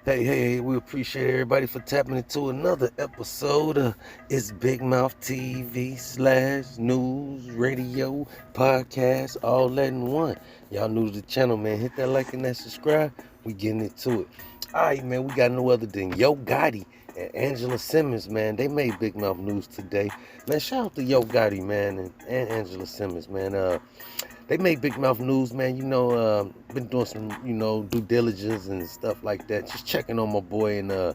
Hey, we appreciate everybody for tapping into another episode of It's Big Mouth TV / news, radio, podcast, all that in one. Y'all new to the channel, man. Hit that like and that subscribe. We getting into it. All right, man, we got no other than Yo Gotti and Angela Simmons, man. They made Big Mouth news today. Man, shout out to Yo Gotti, man, and Angela Simmons, man. They make Big Mouth news, man. Been doing some, due diligence and stuff like that. Just checking on my boy and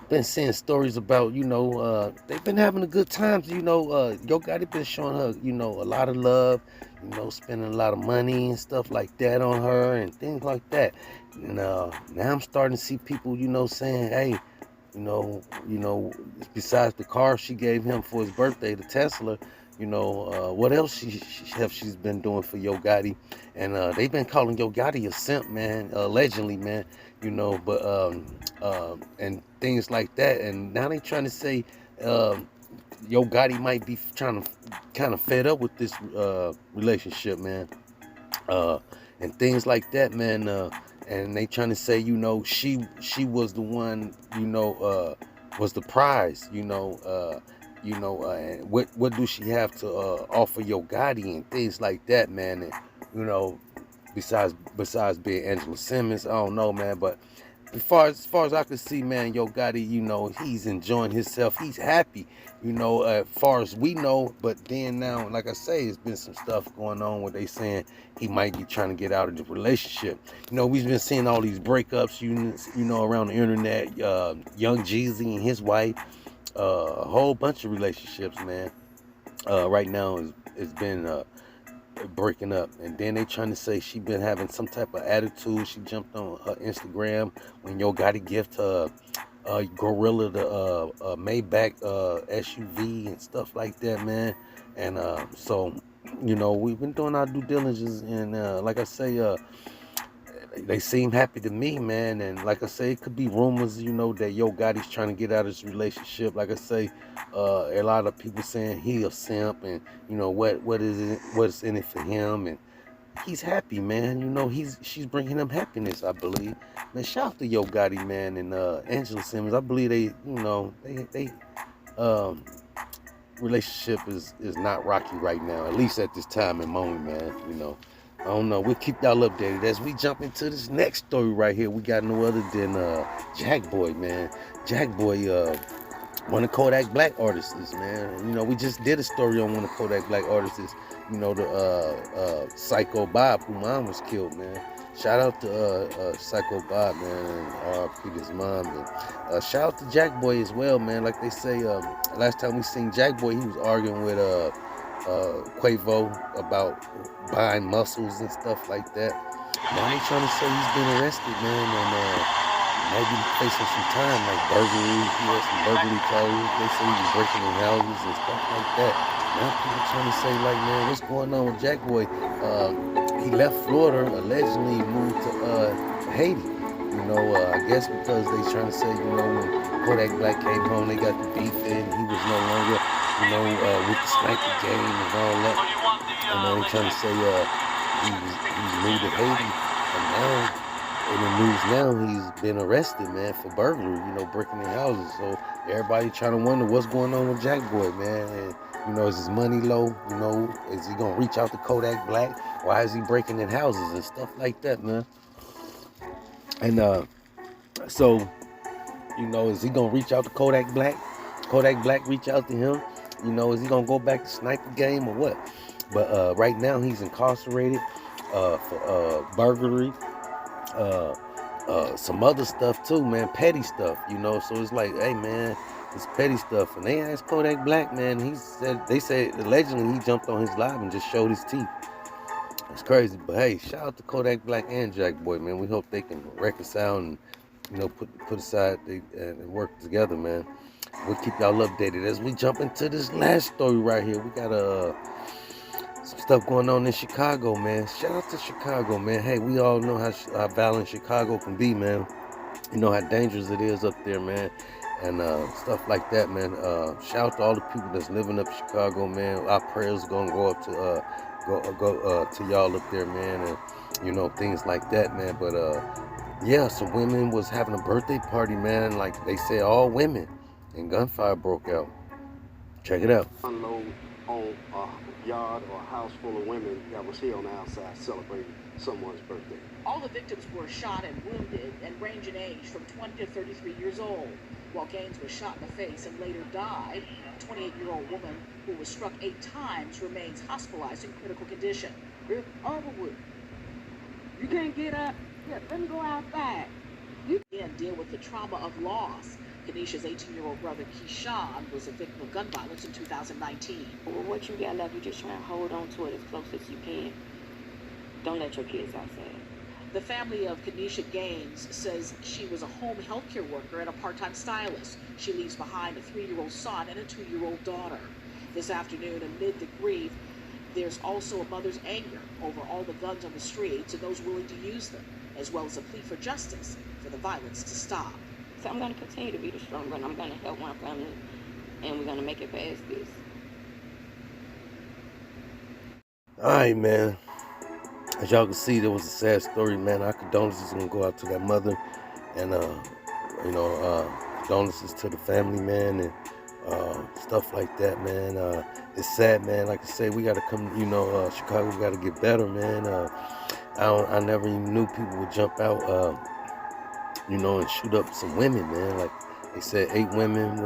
been seeing stories about, they've been having a good time. Yo Gotti been showing her, a lot of love, spending a lot of money and stuff like that on her and things like that. And now I'm starting to see people, saying, hey, besides the car she gave him for his birthday, the Tesla, what else she's been doing for Yo Gotti. And they've been calling Yo Gotti a simp, man, allegedly, man, and things like that. And now they trying to say Yo Gotti might be trying to kind of fed up with this relationship, man, and things like that, man. And they trying to say, she was the one, was the prize, and what do she have to offer Yo Gotti and things like that, man. And besides being Angela Simmons, I don't know, man. But as far as I can see, man, Yo Gotti, he's enjoying himself. He's happy, as far as we know. But then now, like I say, it's been some stuff going on where they saying he might be trying to get out of the relationship. We've been seeing all these breakups, around the internet. Young Jeezy and his wife, a whole bunch of relationships, man. Right now, it's been breaking up. And then they trying to say she been having some type of attitude. She jumped on her Instagram when Yo Gotti gift her Gorilla, the Maybach SUV and stuff like that, man. And so we've been doing our due diligence, and like I say, they seem happy to me, man. And like I say, it could be rumors, that Yo Gotti's trying to get out of this relationship. Like I say, a lot of people saying he a simp, and what is it? What's in it for him? And he's happy, man. She's bringing him happiness, I believe. Man, shout out to Yo Gotti, man, and Angela Simmons. I believe they relationship is not rocky right now, at least at this time and moment, man. I don't know. We'll keep y'all updated as we jump into this next story right here. We got no other than Jackboy, man. Jackboy, one of Kodak Black artists, man. We just did a story on one of Kodak Black artists, the Psycho Bob, whose mom was killed, man. Shout out to Psycho Bob, man, and R.I.P. his mom. And shout out to Jackboy as well, man. Like they say, last time we seen Jackboy, he was arguing with Quavo about buying muscles and stuff like that. Now they trying to say he's been arrested, man, and maybe facing some time, like burglary. He had some burglary charges. They say he was breaking in houses and stuff like that. Now people trying to say, like, man, what's going on with Jackboy? He left Florida, allegedly moved to Haiti. I guess because they trying to say, when Kodak Black came home, they got the beef in. He was no longer, with the sniper game and all that. They trying to say he's moved to Haiti, and now in the news now he's been arrested, man, for burglary. Breaking in houses. So everybody trying to wonder what's going on with Jackboy, man. And is his money low? Is he gonna reach out to Kodak Black? Why is he breaking in houses and stuff like that, man? And so is he gonna reach out to Kodak Black? Kodak Black reach out to him? Is he gonna go back to sniper game or what? But right now he's incarcerated for burglary, some other stuff too, man, petty stuff. So it's like, hey, man, it's petty stuff. And they asked Kodak Black, man. They said allegedly he jumped on his live and just showed his teeth. It's crazy, but hey, shout out to Kodak Black and Jackboy, man. We hope they can reconcile and put aside and work together, man. We'll keep y'all updated as we jump into this last story right here. We got some stuff going on in Chicago, man. Shout out to Chicago, man. Hey, we all know how violent Chicago can be, man. How dangerous it is up there, man. And stuff like that, man. Shout out to all the people that's living up in Chicago, man. Our prayers gonna go up to to y'all up there, man, and things like that, man. But Yeah, some women was having a birthday party, man. Like they said, all women, and gunfire broke out. Check it out. Unload on a yard or a house full of women that was here on the outside celebrating someone's birthday. All the victims were shot and wounded and range in age from 20 to 33 years old. While Gaines was shot in the face and later died, a 28-year-old woman who was struck 8 times remains hospitalized in critical condition. It's over with. You can't get up. Yeah, let me go outside. And deal with the trauma of loss. Kenesha's 18-year-old brother Keyshawn was a victim of gun violence in 2019. Well, what you got left, you just try and hold on to it as close as you can. Don't let your kids outside. The family of Kenesha Gaines says she was a home health care worker and a part-time stylist. She leaves behind a 3-year-old son and a 2-year-old daughter. This afternoon, amid the grief, there's also a mother's anger over all the guns on the streets and those willing to use them, as well as a plea for justice for the violence to stop. So I'm going to continue to be the strong one. I'm going to help my family, and we're going to make it past this. All right, man. As y'all can see, there was a sad story, man. Our condolences gonna go out to that mother, and condolences to the family, man, and stuff like that, man. It's sad, man. Like I say, we gotta come. Chicago gotta get better, man. I never even knew people would jump out, and shoot up some women, man. Like they said, 8 women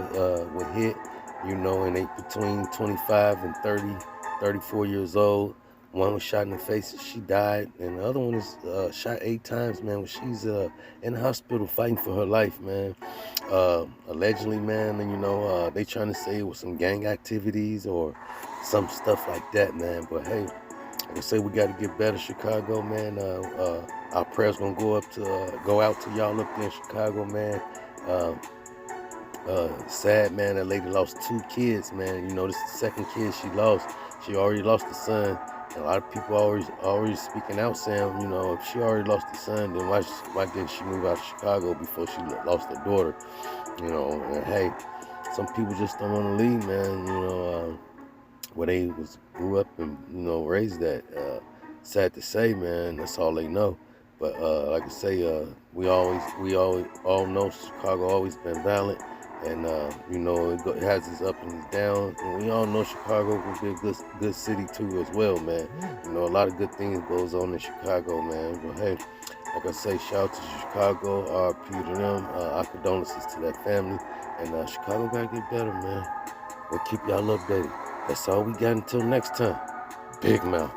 were hit, and they between 25 and 30, 34 years old. One was shot in the face and she died, and the other one is shot 8 times, man. When she's in the hospital fighting for her life, man. Allegedly, man, and they trying to say it was some gang activities or some stuff like that, man. But hey, like I say, we got to get better, Chicago, man. Our prayers gonna go out to y'all up there in Chicago, man. Sad, man. That lady lost 2 kids, man. This is the second kid she lost. She already lost the son. A lot of people always speaking out saying, if she already lost the son, then why didn't she move out of Chicago before she lost her daughter? And hey, some people just don't want to leave, man. Where they grew up and raised at. Sad to say, man. That's all they know. But like I say, we all know Chicago always been violent. And it has its up and its down, and we all know Chicago will be a good city too as well, man. A lot of good things goes on in Chicago, man. But hey, like I say, shout out to Chicago, RP to them, our condolences to that family, and Chicago gotta get better, man. We'll keep y'all updated. That's all we got until next time. Big mouth.